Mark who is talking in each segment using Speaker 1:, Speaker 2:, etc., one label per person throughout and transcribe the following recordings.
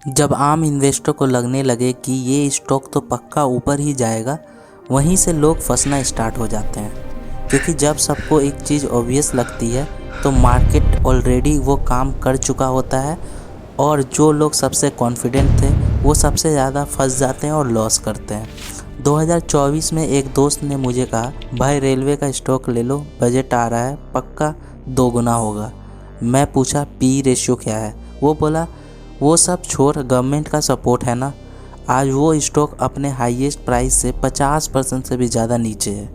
Speaker 1: जब आम इन्वेस्टर को लगने लगे कि ये स्टॉक तो पक्का ऊपर ही जाएगा, वहीं से लोग फंसना स्टार्ट हो जाते हैं। क्योंकि जब सबको एक चीज़ ऑब्वियस लगती है तो मार्केट ऑलरेडी वो काम कर चुका होता है और जो लोग सबसे कॉन्फिडेंट थे वो सबसे ज़्यादा फंस जाते हैं और लॉस करते हैं। 2024 में एक दोस्त ने मुझे कहा, भाई रेलवे का स्टॉक ले लो, बजट आ रहा है, पक्का 2 गुना होगा। मैं पूछा पी रेशियो क्या है? वो बोला वो सब छोड़, गवर्नमेंट का सपोर्ट है ना। आज वो स्टॉक अपने हाईएस्ट प्राइस से 50% से भी ज़्यादा नीचे है।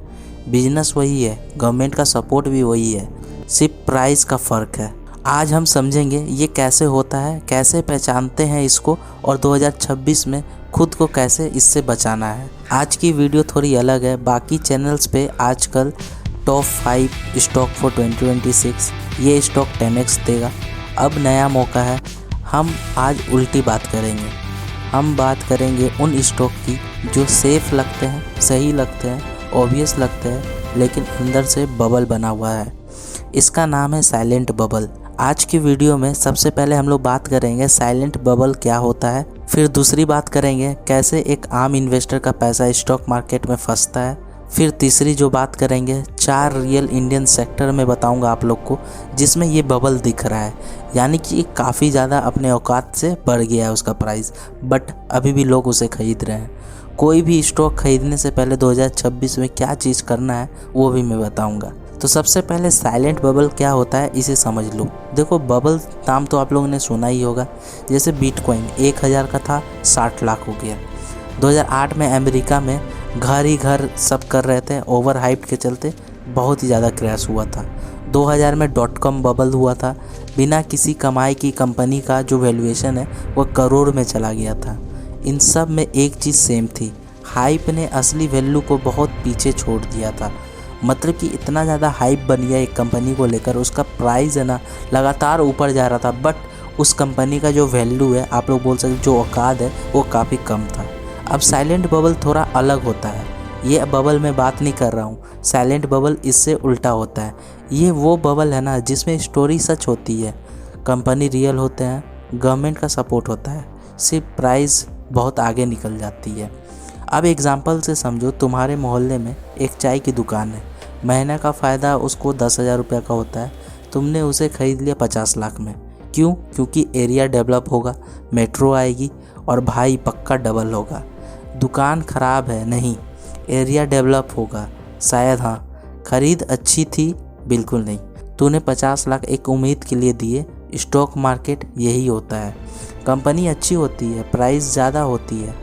Speaker 1: बिजनेस वही है, गवर्नमेंट का सपोर्ट भी वही है, सिर्फ प्राइस का फ़र्क है। आज हम समझेंगे ये कैसे होता है, कैसे पहचानते हैं इसको और 2026 में खुद को कैसे इससे बचाना है। आज की वीडियो थोड़ी अलग है। बाकी चैनल्स पे आजकल टॉप 5 स्टॉक फॉर 2026, ये स्टॉक 10x देगा। अब नया मौका है, हम आज उल्टी बात करेंगे। हम बात करेंगे उन स्टॉक की जो सेफ़ लगते हैं, सही लगते हैं, ऑब्वियस लगते हैं, लेकिन अंदर से बबल बना हुआ है। इसका नाम है साइलेंट बबल। आज की वीडियो में सबसे पहले हम लोग बात करेंगे साइलेंट बबल क्या होता है, फिर दूसरी बात करेंगे कैसे एक आम इन्वेस्टर का पैसा स्टॉक मार्केट में फंसता है, फिर तीसरी जो बात करेंगे 4 रियल इंडियन सेक्टर में बताऊंगा आप लोग को जिसमें ये बबल दिख रहा है, यानी कि काफ़ी ज़्यादा अपने औकात से बढ़ गया है उसका प्राइस, बट अभी भी लोग उसे खरीद रहे हैं। कोई भी स्टॉक खरीदने से पहले 2026 में क्या चीज़ करना है वो भी मैं बताऊंगा। तो सबसे पहले साइलेंट बबल क्या होता है इसे समझ लो। देखो, बबल नाम तो आप लोगों ने सुना ही होगा। जैसे बिटकॉइन 1000 का था, 60 लाख हो गया। 2008 में अमेरिका में घर ही घर सब कर रहे थे, ओवर हाइप के चलते बहुत ही ज़्यादा क्रैश हुआ था। 2000 में .com बबल हुआ था। बिना किसी कमाई की कंपनी का जो वैल्यूएशन है वो करोड़ में चला गया था। इन सब में एक चीज़ सेम थी, हाइप ने असली वैल्यू को बहुत पीछे छोड़ दिया था। मतलब कि इतना ज़्यादा हाइप बन गया एक कंपनी को लेकर, उसका प्राइस है ना लगातार ऊपर जा रहा था, बट उस कंपनी का जो वैल्यू है, आप लोग बोल सकते जो औकात है, वो काफ़ी कम था। अब साइलेंट बबल थोड़ा अलग होता है। ये बबल मैं बात नहीं कर रहा हूँ, साइलेंट बबल इससे उल्टा होता है। ये वो बबल है ना जिसमें स्टोरी सच होती है, कंपनी रियल होते हैं, गवर्नमेंट का सपोर्ट होता है, सिर्फ प्राइस बहुत आगे निकल जाती है। अब एग्जांपल से समझो, तुम्हारे मोहल्ले में एक चाय की दुकान है, महीने का फ़ायदा उसको 10,000 रुपये का होता है, तुमने उसे ख़रीद लिया 50 लाख में। क्यों? क्योंकि एरिया डेवलप होगा, मेट्रो आएगी और भाई पक्का डबल होगा। दुकान ख़राब है नहीं, एरिया डेवलप होगा शायद, हाँ। ख़रीद अच्छी थी? बिल्कुल नहीं। तूने 50 लाख एक उम्मीद के लिए दिए। स्टॉक मार्केट यही होता है, कंपनी अच्छी होती है, प्राइस ज़्यादा होती है,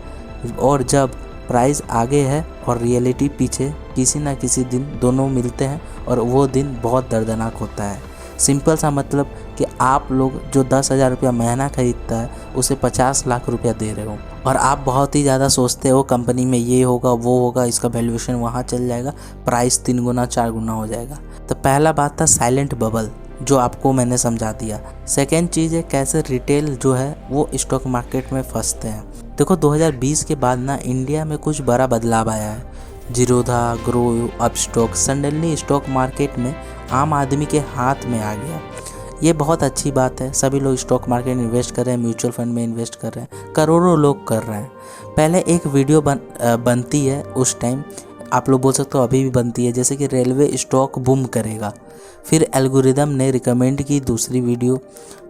Speaker 1: और जब प्राइस आगे है और रियलिटी पीछे, किसी ना किसी दिन दोनों मिलते हैं और वो दिन बहुत दर्दनाक होता है। सिंपल सा मतलब कि आप लोग जो 10,000 रुपया महीना खरीदता है उसे 50 लाख रुपया दे रहे हो, और आप बहुत ही ज़्यादा सोचते हो कंपनी में ये होगा वो होगा, इसका वैल्यूएशन वहाँ चल जाएगा, प्राइस 3 गुना 4 गुना हो जाएगा। तो पहला बात था साइलेंट बबल, जो आपको मैंने समझा दिया। सेकेंड चीज़ है कैसे रिटेल जो है वो स्टॉक मार्केट में फंसते हैं। देखो, 2020 के बाद ना इंडिया में कुछ बड़ा बदलाव आया है। Zerodha, grow, Upstox suddenly stock market में आम आदमी के हाथ में आ गया। ये बहुत अच्छी बात है, सभी लोग स्टॉक मार्केट में इन्वेस्ट कर रहे हैं, म्यूचुअल फंड में इन्वेस्ट कर रहे हैं, करोड़ों लोग कर रहे हैं। पहले एक वीडियो बनती है उस टाइम, आप लोग बोल सकते हो अभी भी बनती है, जैसे कि रेलवे स्टॉक बूम करेगा, फिर एल्गोरिदम ने रिकमेंड की दूसरी वीडियो,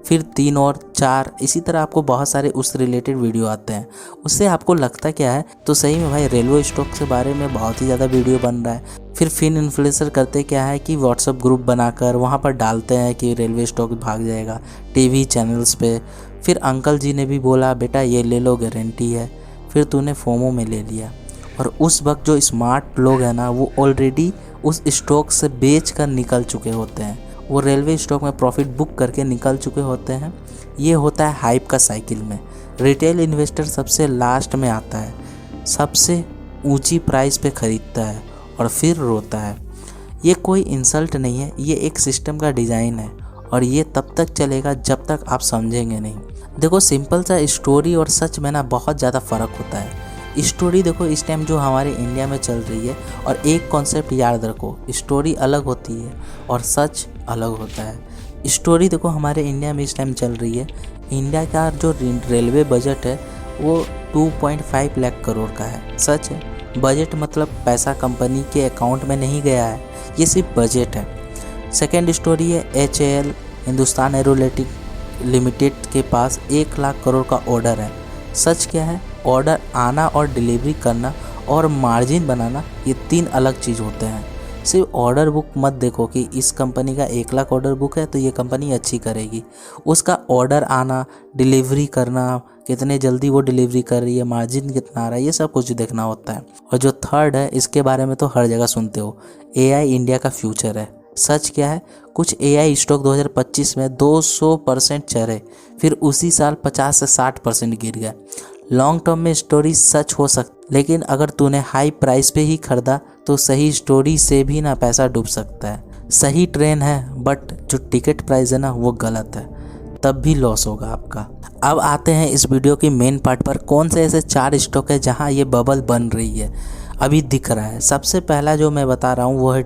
Speaker 1: फिर 3 और 4, इसी तरह आपको बहुत सारे उस रिलेटेड वीडियो आते हैं। उससे आपको लगता क्या है, तो सही में भाई रेलवे स्टॉक के बारे में बहुत ही ज़्यादा वीडियो बन रहा है। फिर फिन इन्फ्लुएंसर करते क्या है कि व्हाट्सअप ग्रुप बनाकर वहाँ पर डालते हैं कि रेलवे स्टॉक भाग जाएगा, टीवी चैनल्स पे। फिर अंकल जी ने भी बोला बेटा ये ले लो, गारंटी है। फिर तूने फोमो में ले लिया, और उस वक्त जो स्मार्ट लोग हैं ना वो ऑलरेडी उस स्टॉक से बेच कर निकल चुके होते हैं, वो रेलवे स्टॉक में प्रॉफिट बुक करके निकल चुके होते हैं। ये होता है हाइप का साइकिल में। रिटेल इन्वेस्टर सबसे लास्ट में आता है, सबसे ऊंची प्राइस पे ख़रीदता है और फिर रोता है। ये कोई इंसल्ट नहीं है, ये एक सिस्टम का डिज़ाइन है, और ये तब तक चलेगा जब तक आप समझेंगे नहीं। देखो, सिंपल सा स्टोरी और सच में ना बहुत ज़्यादा फ़र्क होता है। स्टोरी देखो इस टाइम जो हमारे इंडिया में चल रही है, और एक कॉन्सेप्ट याद रखो, स्टोरी अलग होती है और सच अलग होता है। स्टोरी देखो हमारे इंडिया में इस टाइम चल रही है, इंडिया का जो रेलवे बजट है वो 2.5 लाख करोड़ का है। सच है, बजट मतलब पैसा कंपनी के अकाउंट में नहीं गया है, ये सिर्फ बजट है। सेकेंड स्टोरी है HAL, हिंदुस्तान एरोनॉटिक्स लिमिटेड के पास 1 लाख करोड़ का ऑर्डर है। सच क्या है, ऑर्डर आना और डिलीवरी करना और मार्जिन बनाना ये 3 अलग चीज़ होते हैं। सिर्फ ऑर्डर बुक मत देखो कि इस कंपनी का 1 लाख ऑर्डर बुक है तो ये कंपनी अच्छी करेगी। उसका ऑर्डर आना, डिलीवरी करना, कितने जल्दी वो डिलीवरी कर रही है, मार्जिन कितना आ रहा है, ये सब कुछ देखना होता है। और जो थर्ड है, इसके बारे में तो हर जगह सुनते हो, AI इंडिया का फ्यूचर है। सच क्या है, कुछ AI स्टॉक 2025 में 200% चढ़े, फिर उसी साल 50 से 60% गिर गया। लॉन्ग टर्म में स्टोरी सच हो सकती, लेकिन अगर तूने हाई प्राइस पे ही खरीदा तो सही स्टोरी से भी ना पैसा डूब सकता है। सही ट्रेन है बट जो टिकट प्राइस है ना वो गलत है, तब भी लॉस होगा आपका। अब आते हैं इस वीडियो की मेन पार्ट पर। कौन से ऐसे 4 स्टॉक है जहां ये बबल बन रही है, अभी दिख रहा है। सबसे पहला जो मैं बता रहा हूँ वो है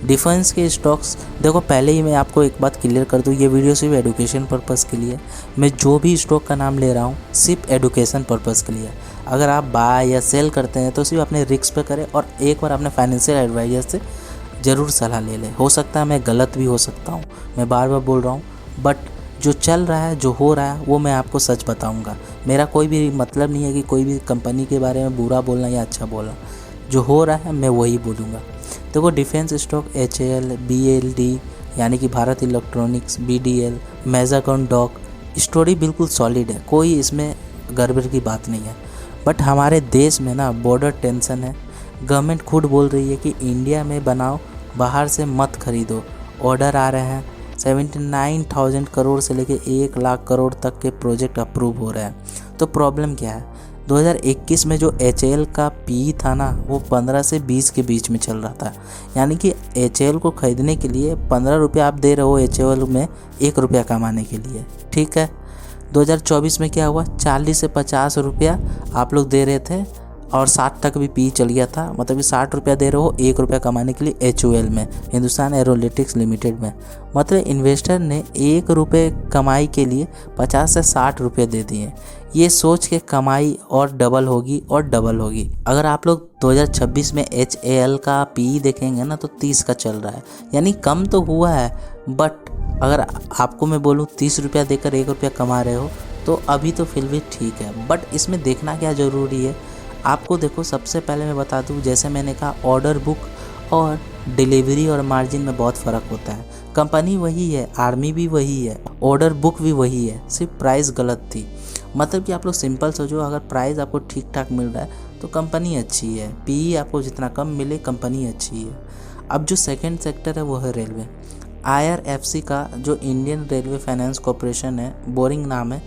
Speaker 1: डिफेंस के स्टॉक्स। देखो, पहले ही मैं आपको एक बात क्लियर कर दूँ, ये वीडियो सिर्फ एडुकेशन पर्पज़ के लिए। मैं जो भी स्टॉक का नाम ले रहा हूँ सिर्फ एडुकेशन पर्पज़ के लिए। अगर आप बाय या सेल करते हैं तो सिर्फ अपने रिस्क पे करें और एक बार अपने फाइनेंशियल एडवाइजर से ज़रूर सलाह ले लें। हो सकता है मैं गलत भी हो सकता हूँ, मैं बार बार बोल रहा हूँ, बट जो चल रहा है, जो हो रहा है वो मैं आपको सच बताऊँगा। मेरा कोई भी मतलब नहीं है कि कोई भी कंपनी के बारे में बुरा बोलना या अच्छा बोलना। जो हो रहा है मैं वही बोलूँगा। देखो, डिफेंस स्टॉक HAL, BLD यानी कि Bharat electronics, BDL, Mazagon dock, story बिल्कुल सॉलिड है, कोई इसमें गड़बड़ की बात नहीं है। बट हमारे देश में ना बॉर्डर टेंशन है। गवर्नमेंट खुद बोल रही है कि इंडिया में बनाओ, बाहर से मत खरीदो। ऑर्डर आ रहे हैं 79,000 करोड़ से लेके 1 लाख करोड़ तक के प्रोजेक्ट अप्रूव हो रहे हैं। तो प्रॉब्लम क्या है, 2021 में जो HAL का PE था ना वो 15 से 20 के बीच में चल रहा था। यानी कि HAL को खरीदने के लिए 15 रुपये आप दे रहे हो HAL में 1 रुपया कमाने के लिए। ठीक है, 2024 में क्या हुआ, 40 से 50 रुपया आप लोग दे रहे थे और 60 तक भी PE चल गया था। मतलब कि 60 रुपया दे रहे हो 1 रुपया कमाने के लिए HOL में, हिंदुस्तान एरोनॉटिक्स लिमिटेड में। मतलब इन्वेस्टर ने 1 रुपये कमाई के लिए 50 से 60 रुपये दे दिए, ये सोच के कमाई और डबल होगी और डबल होगी। अगर आप लोग 2026 में HAL का PE देखेंगे ना तो 30 का चल रहा है, यानी कम तो हुआ है। बट अगर आपको मैं बोलूँ 30 रुपया देकर 1 रुपया कमा रहे हो तो अभी तो फिर भी ठीक है। बट इसमें देखना क्या ज़रूरी है आपको। देखो, सबसे पहले मैं बता दूं, जैसे मैंने कहा, ऑर्डर बुक और डिलीवरी और मार्जिन में बहुत फ़र्क होता है। कंपनी वही है, आर्मी भी वही है, ऑर्डर बुक भी वही है, सिर्फ प्राइस गलत थी। मतलब कि आप लोग सिंपल सोचो, अगर प्राइस आपको ठीक ठाक मिल रहा है तो कंपनी अच्छी है, PE आपको जितना कम मिले कंपनी अच्छी है। अब जो सेकेंड सेक्टर है वो है रेलवे। IRFC का जो इंडियन रेलवे फाइनेंस कॉरपोरेशन है, बोरिंग नाम है,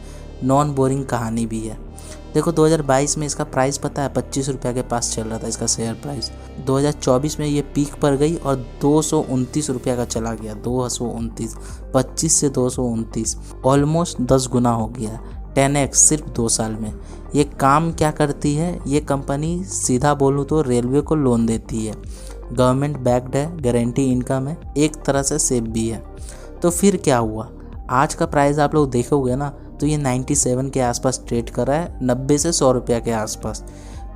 Speaker 1: नॉन बोरिंग कहानी भी है। देखो, 2022 में इसका प्राइस पता है 25 रुपये के पास चल रहा था इसका शेयर प्राइस। 2024 में ये पीक पर गई और 229 रुपये का चला गया। 229, 25 से 229, ऑलमोस्ट 10 गुना हो गया, 10x सिर्फ 2 साल में। ये काम क्या करती है, ये कंपनी सीधा बोलूँ तो रेलवे को लोन देती है, गवर्नमेंट बैक्ड है, गारंटी इनकम है, एक तरह से सेफ भी है। तो फिर क्या हुआ, आज का प्राइस आप लोग देखोगे ना तो ये 97 के आसपास ट्रेड कर रहा है, 90 से 100 रुपया के आसपास।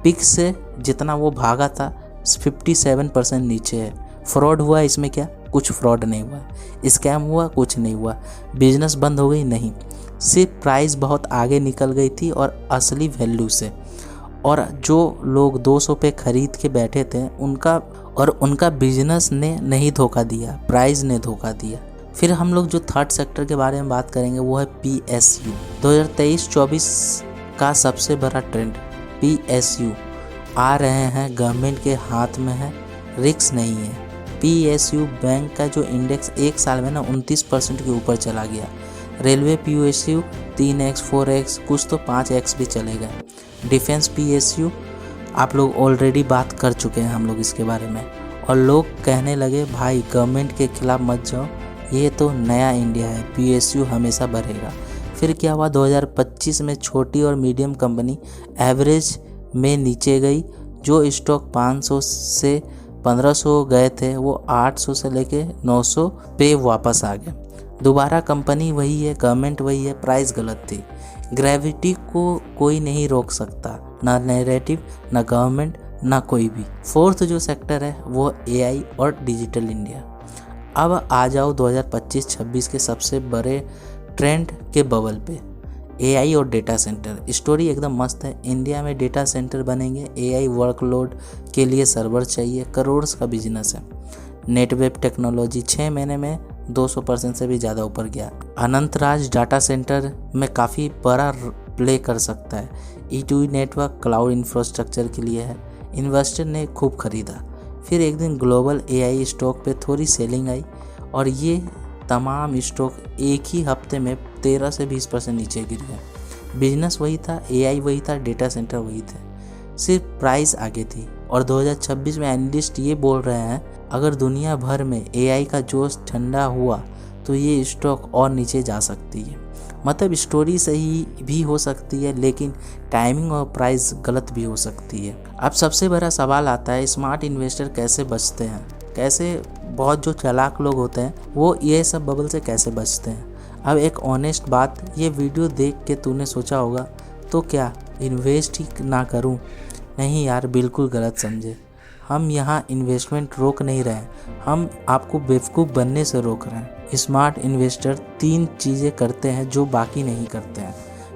Speaker 1: पिक से जितना वो भागा था 57% नीचे है। फ्रॉड हुआ इसमें क्या, कुछ फ्रॉड नहीं हुआ। स्कैम हुआ, कुछ नहीं हुआ। बिजनेस बंद हो गई, नहीं, सिर्फ प्राइस बहुत आगे निकल गई थी और असली वैल्यू से। और जो लोग 200 पे खरीद के बैठे थे उनका बिजनेस ने नहीं धोखा दिया, प्राइस ने धोखा दिया। फिर हम लोग जो थर्ड सेक्टर के बारे में बात करेंगे वो है PSU। 2023-24 का सबसे बड़ा ट्रेंड PSU आ रहे हैं, गवर्नमेंट के हाथ में है, रिस्क नहीं है। PSU बैंक का जो इंडेक्स एक साल में ना 29% के ऊपर चला गया। रेलवे PSU 3x 4x कुछ तो 5x भी चलेगा। डिफेंस PSU आप लोग ऑलरेडी बात कर चुके हैं हम लोग इसके बारे में, और लोग कहने लगे भाई गवर्नमेंट के खिलाफ मत जाओ, ये तो नया इंडिया है, PSU हमेशा बढ़ेगा। फिर क्या हुआ, 2025 में छोटी और मीडियम कंपनी एवरेज में नीचे गई। जो स्टॉक 500 से 1500 गए थे वो 800 से लेके 900 पे वापस आ गए। दोबारा कंपनी वही है, गवर्नमेंट वही है, प्राइस गलत थी। ग्रेविटी को कोई नहीं रोक सकता, ना नैरेटिव, ना गवर्नमेंट, ना कोई भी। फोर्थ जो सेक्टर है वो एआई और डिजिटल इंडिया। अब आ जाओ 2025-26 के सबसे बड़े ट्रेंड के बबल पे, एआई और डेटा सेंटर। स्टोरी एकदम मस्त है। इंडिया में डेटा सेंटर बनेंगे, एआई वर्कलोड के लिए सर्वर चाहिए, करोड़ का बिजनेस है। नेटवेब टेक्नोलॉजी 6 महीने में 200% से भी ज़्यादा ऊपर गया। अनंतराज डाटा सेंटर में काफ़ी बड़ा प्ले कर सकता है। E2E नेटवर्क क्लाउड इंफ्रास्ट्रक्चर के लिए है। इन्वेस्टर ने खूब खरीदा। फिर एक दिन ग्लोबल एआई स्टॉक पे थोड़ी सेलिंग आई और ये तमाम स्टॉक एक ही हफ्ते में 13 से 20% नीचे गिर गए। बिजनेस वही था, एआई वही था, डेटा सेंटर वही थे, सिर्फ प्राइस आगे थी। और 2026 में एनालिस्ट ये बोल रहे हैं अगर दुनिया भर में एआई का जोश ठंडा हुआ तो ये स्टॉक और नीचे जा सकती है। मतलब स्टोरी सही भी हो सकती है लेकिन टाइमिंग और प्राइस गलत भी हो सकती है। अब सबसे बड़ा सवाल आता है, स्मार्ट इन्वेस्टर कैसे बचते हैं? कैसे बहुत जो चालाक लोग होते हैं वो ये सब बबल से कैसे बचते हैं? अब एक ऑनेस्ट बात, ये वीडियो देख के तूने सोचा होगा तो क्या इन्वेस्ट ही ना करूं? नहीं यार, बिल्कुल गलत समझे। हम यहाँ इन्वेस्टमेंट रोक नहीं रहे हैं, हम आपको बेवकूफ़ बनने से रोक रहे हैं। स्मार्ट इन्वेस्टर 3 चीज़ें करते हैं जो बाकी नहीं करते हैं।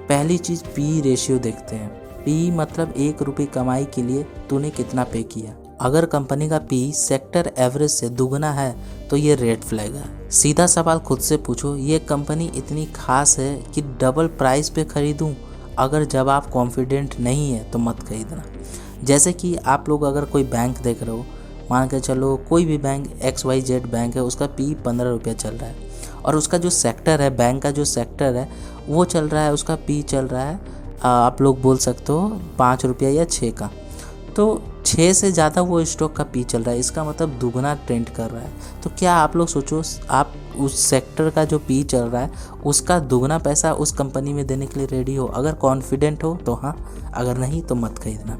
Speaker 1: पहली चीज़ पी रेशियो देखते हैं। पी मतलब 1 रुपये कमाई के लिए तूने कितना पे किया। अगर कंपनी का पी सेक्टर एवरेज से दुगना है तो ये रेड फ्लैग है। सीधा सवाल खुद से पूछो, ये कंपनी इतनी खास है कि डबल प्राइस पे खरीदूं? अगर जवाब कॉन्फिडेंट नहीं है तो मत खरीदना। जैसे कि आप लोग अगर कोई बैंक देख रहे हो, मान के चलो कोई भी बैंक XYZ बैंक है, उसका पी 15 रुपया चल रहा है और उसका जो सेक्टर है, बैंक का जो सेक्टर है वो चल रहा है, उसका पी चल रहा है आप लोग बोल सकते हो 5 रुपया या 6 का। तो 6 से ज़्यादा वो स्टॉक का पी चल रहा है, इसका मतलब दुगना ट्रेंड कर रहा है। तो क्या आप लोग सोचो, आप उस सेक्टर का जो पी चल रहा है उसका दुगना पैसा उस कंपनी में देने के लिए रेडी हो? अगर कॉन्फिडेंट हो तो हाँ, अगर नहीं तो मत खरीदना।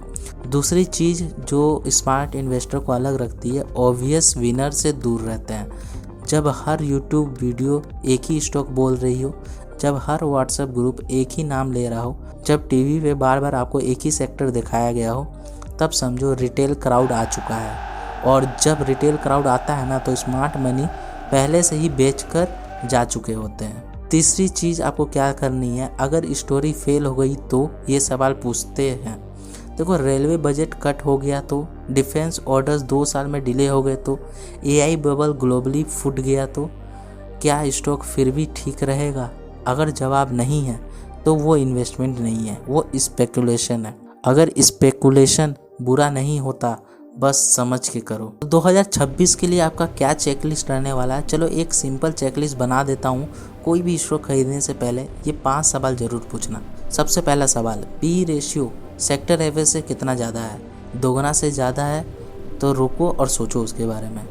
Speaker 1: दूसरी चीज़ जो स्मार्ट इन्वेस्टर को अलग रखती है, ऑब्वियस विनर से दूर रहते हैं। जब हर यूट्यूब वीडियो एक ही स्टॉक बोल रही हो, जब हर व्हाट्सएप ग्रुप एक ही नाम ले रहा हो, जब टीवी पे बार बार आपको एक ही सेक्टर दिखाया गया हो, तब समझो रिटेल क्राउड आ चुका है। और जब रिटेल क्राउड आता है ना तो स्मार्ट मनी पहले से ही बेचकर जा चुके होते हैं। तीसरी चीज़ आपको क्या करनी है, अगर स्टोरी फेल हो गई तो ये सवाल पूछते हैं। देखो, रेलवे बजट कट हो गया तो, डिफेंस ऑर्डर्स 2 साल में डिले हो गए तो, एआई बबल ग्लोबली फूट गया तो क्या स्टॉक फिर भी ठीक रहेगा? अगर जवाब नहीं है तो वो इन्वेस्टमेंट नहीं है, वो स्पेकुलेशन है। अगर स्पेकुलेशन बुरा नहीं होता, बस समझ के करो। 2026 के लिए आपका क्या चेकलिस्ट रहने वाला है? चलो एक सिंपल चेकलिस्ट बना देता हूँ। कोई भी स्टॉक खरीदने से पहले ये 5 सवाल जरूर पूछना। सबसे पहला सवाल, पी रेशियो सेक्टर एवरेज से कितना ज़्यादा है? दोगुना से ज़्यादा है तो रुको और सोचो उसके बारे में।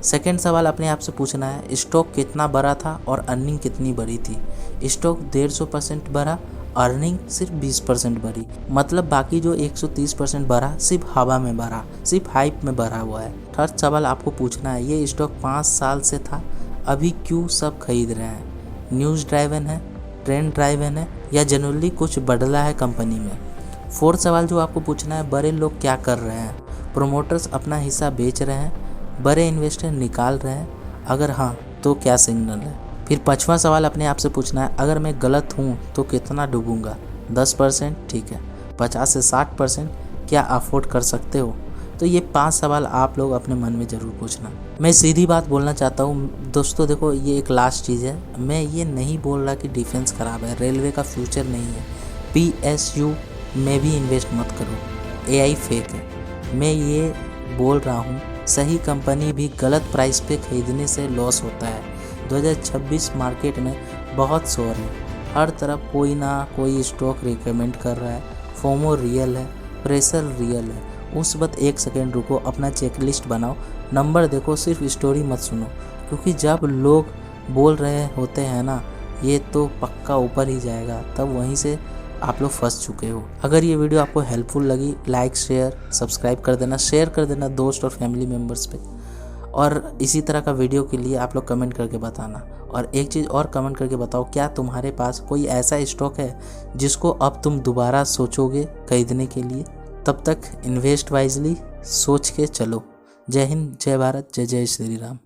Speaker 1: सेकंड सवाल अपने आप से पूछना है, स्टॉक कितना बड़ा था और अर्निंग कितनी बड़ी थी? स्टॉक 150% बढ़ा, अर्निंग सिर्फ 20% बढ़ी, मतलब बाकी जो 130% बढ़ा सिर्फ हवा में बढ़ा, सिर्फ हाइप में बढ़ा हुआ है। थर्ड सवाल आपको पूछना है, ये स्टॉक 5 साल से था, अभी क्यों सब खरीद रहे हैं? न्यूज़ ड्राइवन है, ट्रेंड ड्राइवन है, या जनरली कुछ बदला है कंपनी में? फोर्थ सवाल जो आपको पूछना है, बड़े लोग क्या कर रहे हैं? प्रोमोटर्स अपना हिस्सा बेच रहे हैं, बड़े इन्वेस्टर निकाल रहे हैं? अगर हाँ तो क्या सिग्नल है? फिर 5वां सवाल अपने आप से पूछना है, अगर मैं गलत हूँ तो कितना डूबूंगा? 10%? ठीक है। 50 से 60%? क्या अफोर्ड कर सकते हो? तो ये 5 सवाल आप लोग अपने मन में ज़रूर पूछना। मैं सीधी बात बोलना चाहता हूँ दोस्तों, देखो ये एक लास्ट चीज़ है, मैं ये नहीं बोल रहा कि डिफेंस ख़राब है, रेलवे का फ्यूचर नहीं है, PSU में भी इन्वेस्ट मत करो, AI फेक है। मैं ये बोल रहा हूँ सही कंपनी भी गलत प्राइस पे खरीदने से लॉस होता है। 2026 मार्केट में बहुत शोर है, हर तरफ कोई ना कोई स्टॉक रिकमेंड कर रहा है, फोमो रियल है, प्रेशर रियल है। उस वक्त 1 सेकेंड रुको, अपना चेकलिस्ट बनाओ, नंबर देखो, सिर्फ स्टोरी मत सुनो, क्योंकि जब लोग बोल रहे होते हैं ना ये तो पक्का ऊपर ही जाएगा, तब वहीं से आप लोग फंस चुके हो। अगर ये वीडियो आपको हेल्पफुल लगी, लाइक शेयर सब्सक्राइब कर देना, शेयर कर देना दोस्त और फैमिली मेम्बर्स पे, और इसी तरह का वीडियो के लिए आप लोग कमेंट करके बताना। और एक चीज़ और कमेंट करके बताओ, क्या तुम्हारे पास कोई ऐसा स्टॉक है जिसको अब तुम दोबारा सोचोगे खरीदने के लिए? तब तक इन्वेस्ट वाइजली, सोच के चलो। जय हिंद, जय भारत, जय जय श्री राम।